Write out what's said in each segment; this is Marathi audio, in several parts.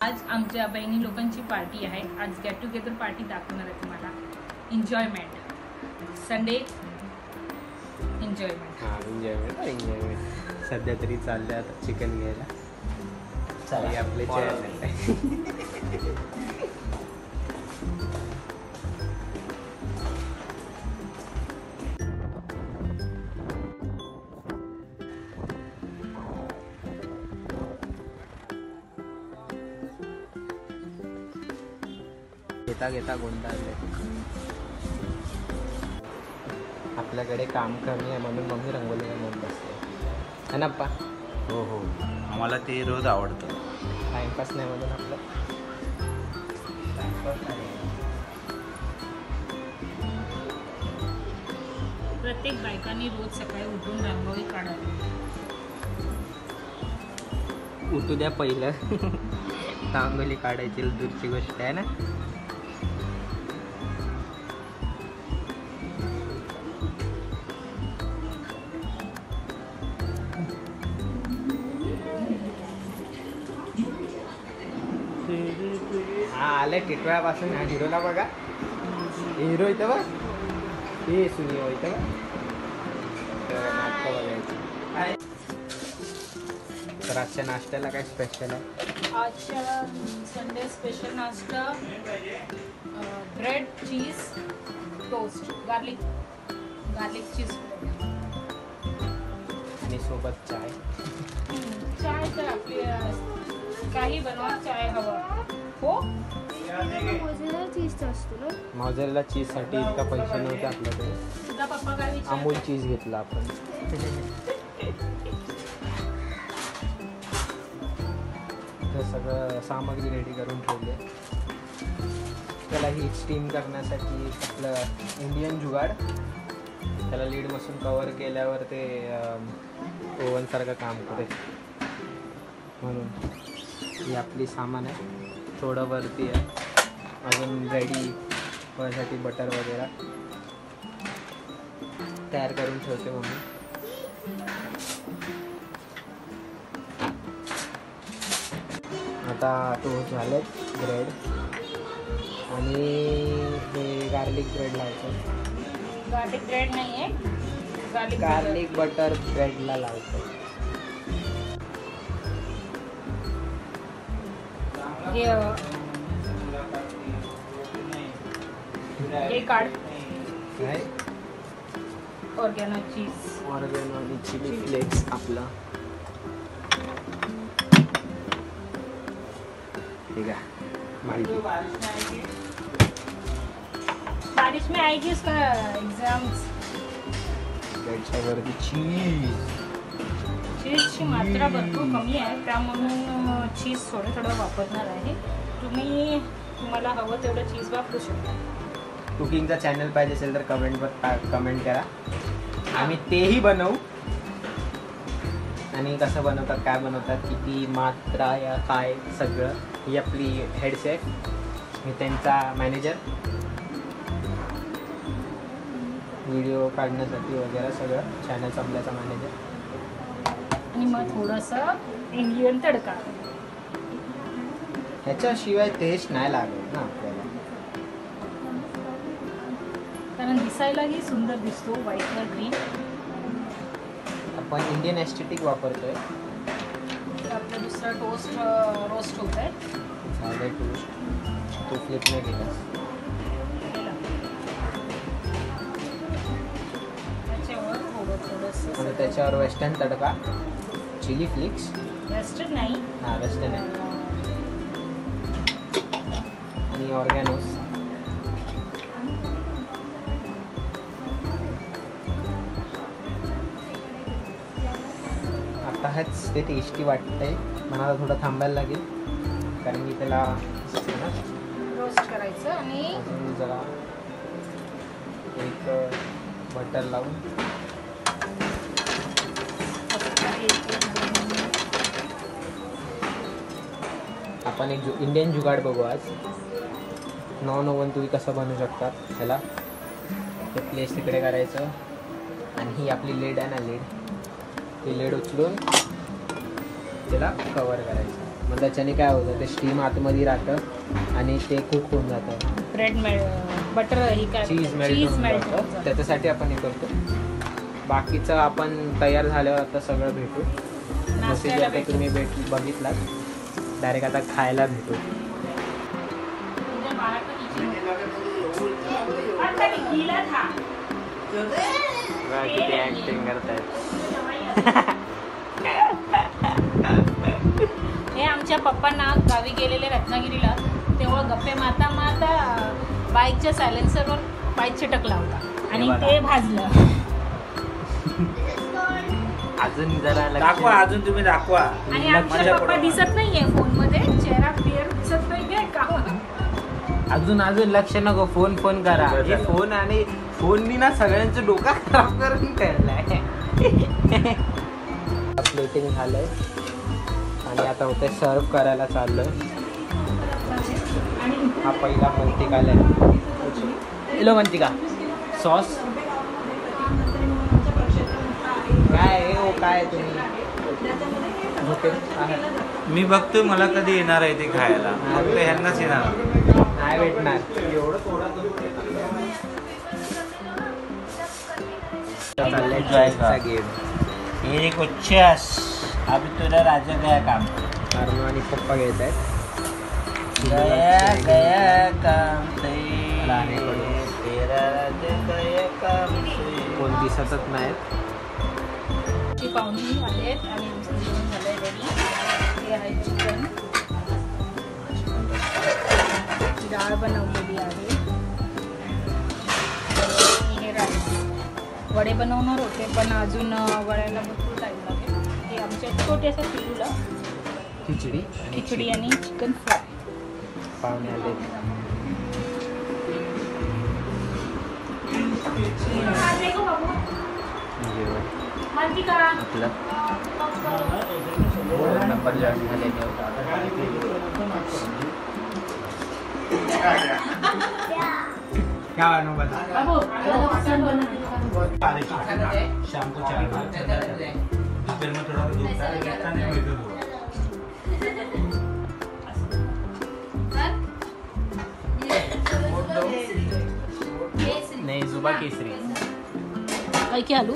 आज आमच्या बहिणी लोकांची पार्टी आहे. आज गेट टुगेदर पार्टी दाखवणार आहे तुम्हाला. Enjoyment Sunday enjoyment. हां एन्जॉयमेंट सध्या तरी चाललं आता चिकन घ्यायला. चालेल आपले घेता घेता गोंधळले. आपल्याकडे काम कमी आहे म्हणून मम्मी रंगोली बनवून बसते है ना अप्पा. हो हो आम्हाला ते रोज आवडतं. टाइमपास नाही म्हणून आपलं प्रत्येक बायकांनी रोज सकाळी उठून रांगोळी काढावी. उठू द्या पहिलं रांगोळी काढायची दूरची गोष्ट आहे ना. हा आले टिटव्यापासून ह्या हिरोला बघा. हिरो इथं बघ. हे सुनियो इथं बघ. नाटकं बघायची. तर आजच्या नाश्त्याला काय स्पेशल आहे? आजच्या संडे स्पेशल नाश्ता ब्रेड चीज टोस्ट गार्लिक चीज आणि सोबत चाय. चाय तर आपली काही बनवा चाय हवा हो. मॉझरेला चीजसाठी इतका पैसे नव्हते आपल्याकडे. तुझा पप्पा काय विचार अमूल चीज घेतला आपण. तर सगळं सामग्री रेडी करून ठेवली. त्याला ही स्टीम करण्यासाठी आपलं इंडियन जुगाड. त्याला लीड मसून कवर केल्यावर ते ओव्हनसारखं काम करेल म्हणून ही आपली सामान आहे. थोडं वरती आहे अजून रेडी होण्यासाठी बटर वगैरे तयार करून ठेवते मम्मी. आता टोस्ट झाले ब्रेड आणि हे गार्लिक ब्रेड लावतो. गार्लिक ब्रेड नाही आहे गार्लिक बटर ब्रेडला लावतो. हे काढ काय ऑर्गॅनो चीज आणि चिली फ्लेक्स आपला. ठीक आहे माहिती. बारिश में आएगी उसका एग्जाम्स. त्याच्यावरती चीज. चीजची मात्रा भरपूर कमी आहे त्यामुळे चीज थोडं वापरणार आहे. तुम्हाला हवं तेवढं चीज वापरू शकता. कुकिंगचा चॅनल पाहिजे असेल तर कमेंट करा. आम्ही तेही बनवू. आणि कसं बनवतात काय बनवतात किती मात्रा या काय सगळं ही आपली हेड शेफ. मी त्यांचा मॅनेजर. व्हिडिओ काढण्यासाठी वगैरे सगळं चॅनल संपल्याचा मॅनेजर. आणि मग थोडंसं इंडियन तडका. ह्याच्याशिवाय टेस्ट नाही लागत ना आपल्याला. कारण दिसायलाही सुंदर दिसतो व्हाईटवर ग्रीन. आपण इंडियन एस्थेटिक वापरतोय. आपलं दुसरं टोस्ट रोस्ट होत आहे. झालं टोस्ट. तो फ्लिप नाही केला. त्याच्यावर थोडंसं आणि त्याच्यावर वेस्टर्न तडका चिली फ्लिक्स. वेस्टर्न नाही हां वेस्टर्न आहे. आणि ऑर्गॅनोस. आता हेच ते टेस्टी वाटतंय. मला थोडं थांबायला लागेल कारण मी त्याला रोस्ट करायचं आणि अजून जरा एक बटर लावून आपण एक इंडियन जुगाड बघू आज. नॉन ओव्हन तुम्ही कसं बनवू शकतात. ह्याला ते प्लेस तिकडे करायचं आणि ही आपली लीड आहे ना लीड. ती लीड उचलून त्याला कवर करायचं. मग त्याच्याने काय होतं ते स्टीम आतमध्ये राहतं आणि ते कुक होऊन जातं. ब्रेड बटर ही काय चीज मेल्ट होऊन जातं. त्याच्यासाठी आपण हे करतो. बाकीचं आपण तयार झाल्यावर आता सगळं भेटू. जसे की आता तुम्ही बघितलात डायरेक्ट आता खायला भेटू. किती ऍक्टिंग करतायत. हे आमच्या पप्पांना गावी गेलेले रत्नागिरीला तेव्हा गप्पे मारता मारता बाईकच्या सायलेन्सरवर बाईक चिटकला होता आणि ते भाजलं. अजून जरा दाखवा, अजून तुम्ही दाखवा. आणि आमचे पप्पा दिसत नाहीये फोन मध्ये, चेहरा क्लिअर दिसत नाहीये का. अजून लक्ष नको. फोन करा. हे फोन आणि फोननी ना सगळ्यांचं डोका खराब करून ठेवलाय. प्लेटिंग झालंय आणि आता होते सर्व करायला चाललोय. हा पहिला मंतिका आलाय. हॅलो मंतिका सॉस काय तुम्ही मी बघतोय मला कधी येणार आहे ते खायला. फक्त ह्यांनाच येणार नाही भेटणार. ये कुछ अभी तुझा राजा गया काम. अर्णव आणि पप्पा घेत आहेत. गया काम तेरा राजा गया काम. कोण दिसतच नाहीत. पाहुणे आलेत आणि आमचं जेवण झालंय रेडी. हे आहे चिकन, डाळ बनवलेली आहे, हे राईस. वडे बनवणार होते पण अजून वड्याला भरपूर टाईम लागेल. हे आमच्या छोट्याशा पिल्लूला खिचडी आणि चिकन फ्राय. पाहुणे आले. आपलं नंबर जॉईन झालेले क्या शाम को चाय फिर मैं थोड़ा दूध नहीं भेजो. नाही जुबा केसरी काय की आलू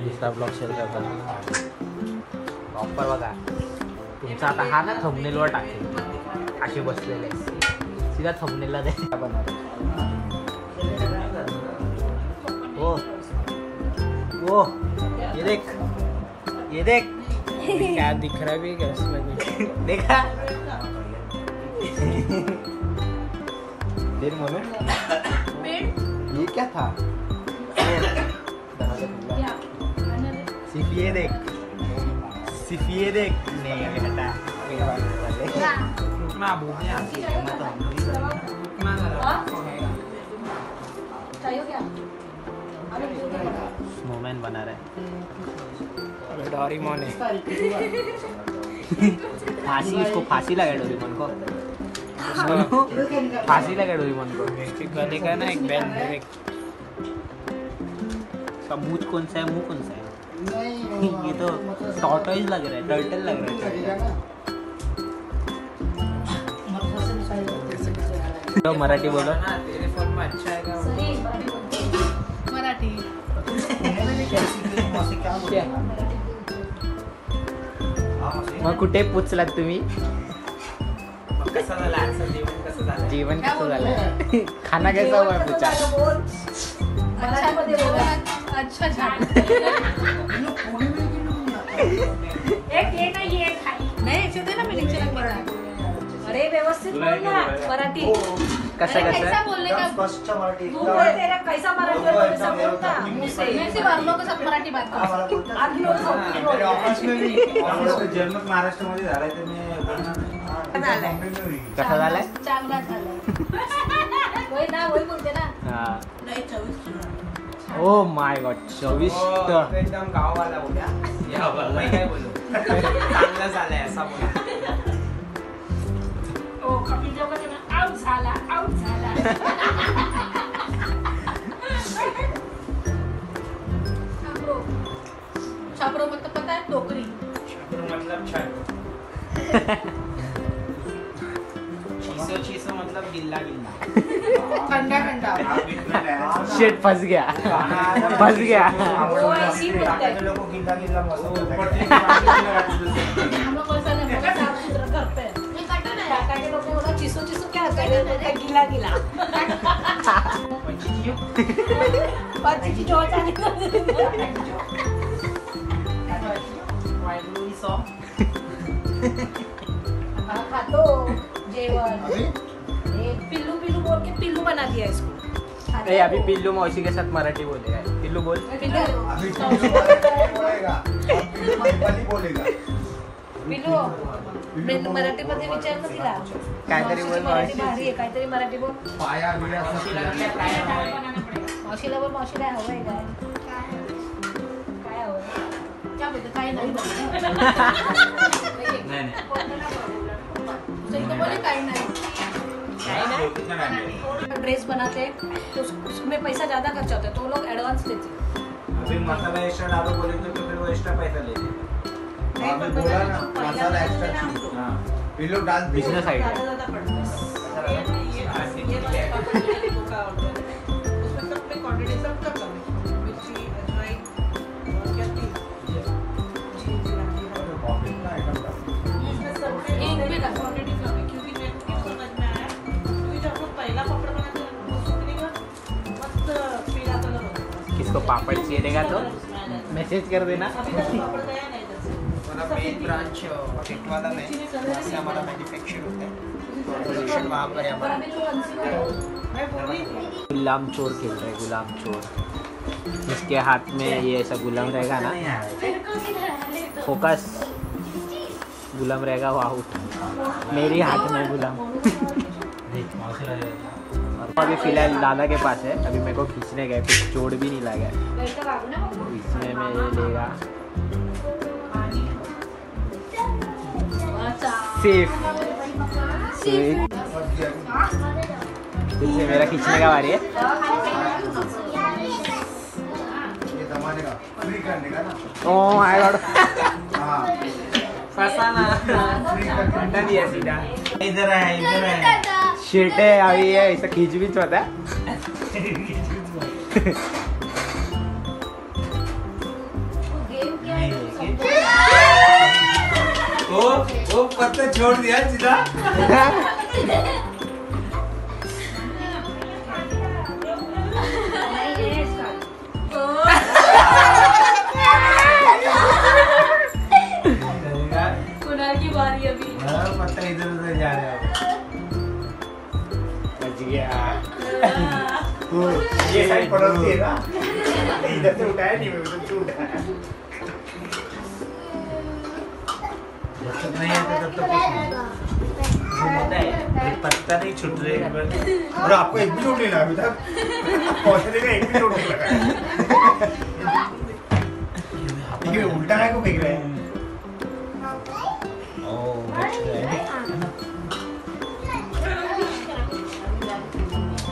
दुसरा ब्लॉग शेअर करतात. प्रॉपर बघा तुमचा आता हा ना थंबनेलवर टाकेल. असे बसलेले सीधा थंबनेलला द्यायला बनवतो. ओ ये देख क्या दिख रहा भी है इसमें. देखा देर मोमेंट ये क्या था. सिर्फ ये देख नहीं हटा. रुकना भूखना स्नोमैन बना रहे. डोरेमोन है. फांसी इसको फांसी लगा डोरेमोन को. फांसी लगा डोरेमोन को. गले का ना एक बैल है. इसका मुंह कौन सा है, मुंह कौन सा है. ये तो टॉर्टोइज लग रहा है, टर्टल लग रहा है. तो मराठी बोलो. मराठी मग कुठे पोचलात तुम्ही. जेवण कसं झालं. खाना कैसा हुआ पूछा. अच्छा छान. एक ये ना ये खाई नाही याच्यात ना मी लेक्चर करणार. अरे व्यवस्थित बोल ना मराठी. कसं कैसा बोलने का स्पष्ट मराठी. तू बोल तेरा कैसा मराठी है वैसा बोलता मुंह से. मैं सिर्फ आप लोगों के साथ मराठी बात करता. आप लोग जन्म महाराष्ट्रामध्ये झालाय तर मी कसा झालाय. चांगला झाला. वही ना वही बोलते ना. नाही 24. Oh my God 24. एकदम गाववाला बोलया. काय बोलू चांगलं झालंय असा बोला. ओ कपिल देव का आउट झाला आउट झाला. टोकरी. मतलब छत. चीसो मतलब गिल्ला गिल्ला. शेट फंस गया. फंस गया. वो ऐसी बोलता है. लोगों गिल्ला गिल्ला मौसम हम लोग ऐसा नहीं बोलते, साफ सुथरा करते हैं. काका के लोग बोला चिसो चिसो क्या होता है, गिला गिला. पच्चीस जो चाहे. खातो जेवण. पिल्लू पिल्लू बोल के पिल्लू बना दिया इसको. ए अभी पिल्लू मौसी के साथ मराठी बोलेगा. पिल्लू बोल. पिल्लू पिल्लू मराठीमध्ये विचार ना तिला. काहीतरी बोल मराठी मावशी. भारी आहे, काहीतरी मराठी बोल. मावशीला बोल, मावशीला हवंय काय? काय हवंय? क्या बोलते? काही नाही. नाही नाही. तुझं इथं बोले काही नाही. ड्रेस बनाते तो उसमें पैसा ज्यादा खर्चा होता है, तो लोग एडवांस देते हैं. अभी मसाला एक्स्ट्रा डालो बोलेंगे तो फिर वो एक्स्ट्रा पैसा लेते हैं. बोला ना मसाला एक्स्ट्रा हाँ. पिल्लो डाल बिझनेस आयडिया. किसको पापड़ चाहिएगा तो मैसेज कर देना. मेन ब्रांच टिटवाला में वहाँ से हमारा मैन्युफैक्चर होता है. प्रोडक्शन वहाँ पर है हमारा. गुलाम चोर खेल रहे. गुलाम चोर. जिसके हाथ में ये ऐसा गुलाम रहेगा ना, फोकस गुलाम रहेगा वो आउट. मेरी हाथ में गुलाम. अभी फिलहाल दादा के पास है. अभी मेरे को खींचने गए, कुछ चोट भी नहीं लगा है. इसमें मैं ये लेगा सेफ. फिर से मेरा खींचने का बारी है. ये जमाने का फ्री करने का ना. Oh my God. हाँ फसाना. हटा दिया सीधा. इधर है इधर है. शिट है अभी ये ऐसा खींच भी होता है. वो पत्ता छोड़ दिया सीधा. कुणाल की बारी अभी. पत्ता इधर उधर जा रहा है. बच गया. ये साइड पड़ोसी है ना. इधर से उठाया नहीं, मैं उधर से उठाया. जब तक नहीं आता तब तक कुछ नहीं. ये पत्ता नहीं छूट रहे. और आपको एक भी चोट नहीं लगा अभी तक. पहुंचने का एक भी चोट नहीं लगा. ये उल्टा है को फेंक रहे हैं.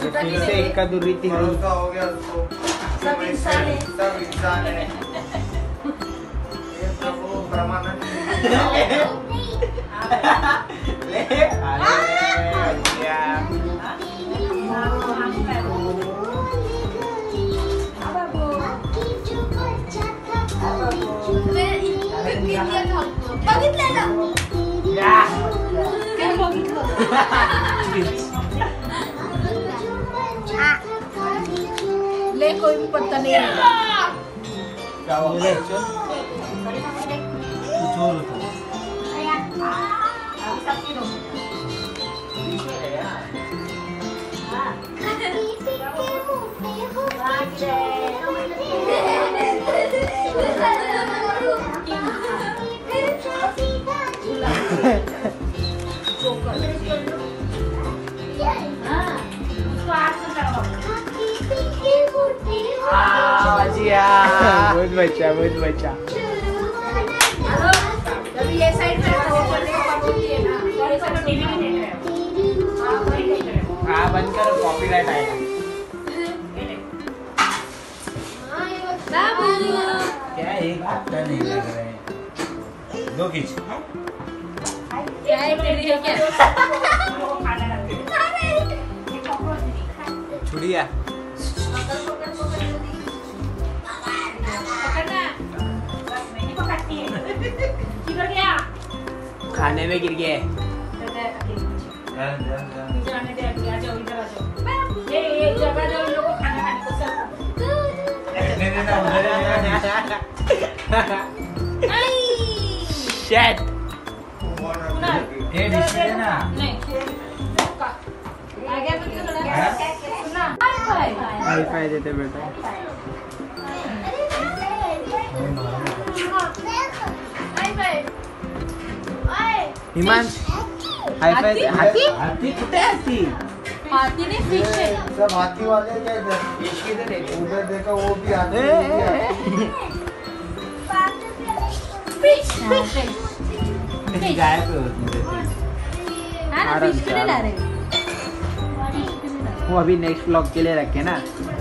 फिर से इक्का दुर्री थी. भरोसा हो गया उसको. सब इंसान है. सब इंसान है. ये प्रभु परमानंद. ले कोई भी पत्ता नहीं है. क्या हुआ? चोर होता. बहुत बच्चा, बहुत बच्चा. जब ये साइड में वो पढ़ने का पाबंदी है ना, तो ऐसा तो टीवी नहीं देख रहे हो. हाँ वही देख रहे हो. हाँ बंद करो, कॉपीराइट आएगा. क्या एक पत्ता नहीं लग रहा है. दो खींच काय तेरी है क्या? छुड़िया पकड़ना। मैं नहीं पकड़ती है। किधर गया? खाने में गिर गए। इधर आने दे, आ जाओ, इधर आ जाओ। ये जगह दो इन लोगों को खाना खाने को सब। बैठने देना उधर शेट कुणाल, ये डिश है ना नहीं। आ गया तो क्यों लगा? सुना? हाय वाईफाई देते बेटा हिमांश हाईफाई हाथी हाथी कुठे आहे हाथी हाथी ने फिश है। सब हाथी वाले क्या इधर उधर देखा वो भी हाथी फिश फिश गायब होती हाँ ना फिश क्यों नहीं ला रहे? वो अभी नेक्स्ट व्लॉग के लिए रखे ना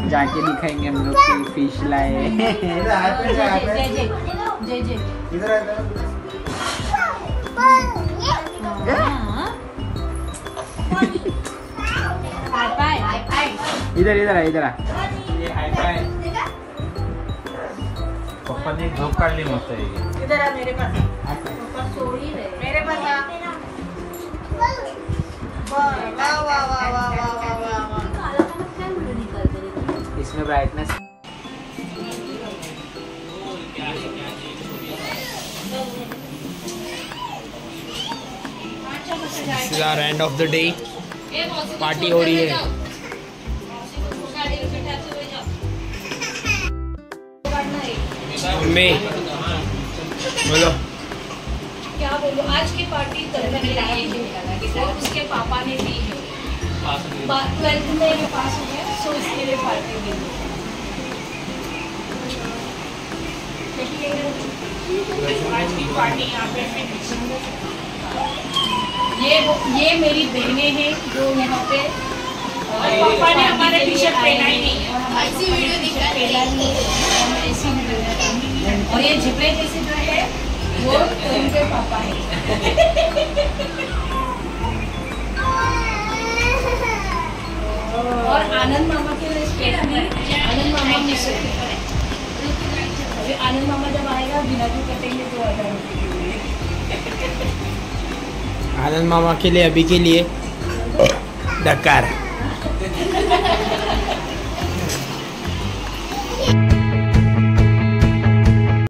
जाके दिखाएंगे हम लोग कि फिश लाए जय जय इधर इधर इधर आ इधर आ ये हाईफाई पप्पा ने झोप काढली मस्त आहे इधर आ मेरे पास ऊपर सो ही रहे मेरे पास आ वाह वाह वाह वाह वाह वाह इसमें brightness This is our end of the day. Party हो रही है मम्मी बोलो क्या बोलूं आज की पार्टी तभी नहीं लाई है और उसके पापा ने दी है 12th में ये पास हो गया सो इसके लिए पार्टी दी आज की पार्टी यहाँ पे है ये मेरी बहनें हैं जो यहाँ पे पापा ने हमारे टी शर्ट पहना ही नहीं है ऐसी वीडियो दिख रहा है ऐसी वीडियो और ये झिपड़े जैसे जो है वो उनके पापा है और आनंद मामा के लिए स्पेशली आनंद मामा मिश्र अभी आनंद मामा जब आएगा बिना जो कटेंगे तो आ जाएंगे आनंद मामा के लिए अभी के लिए डकार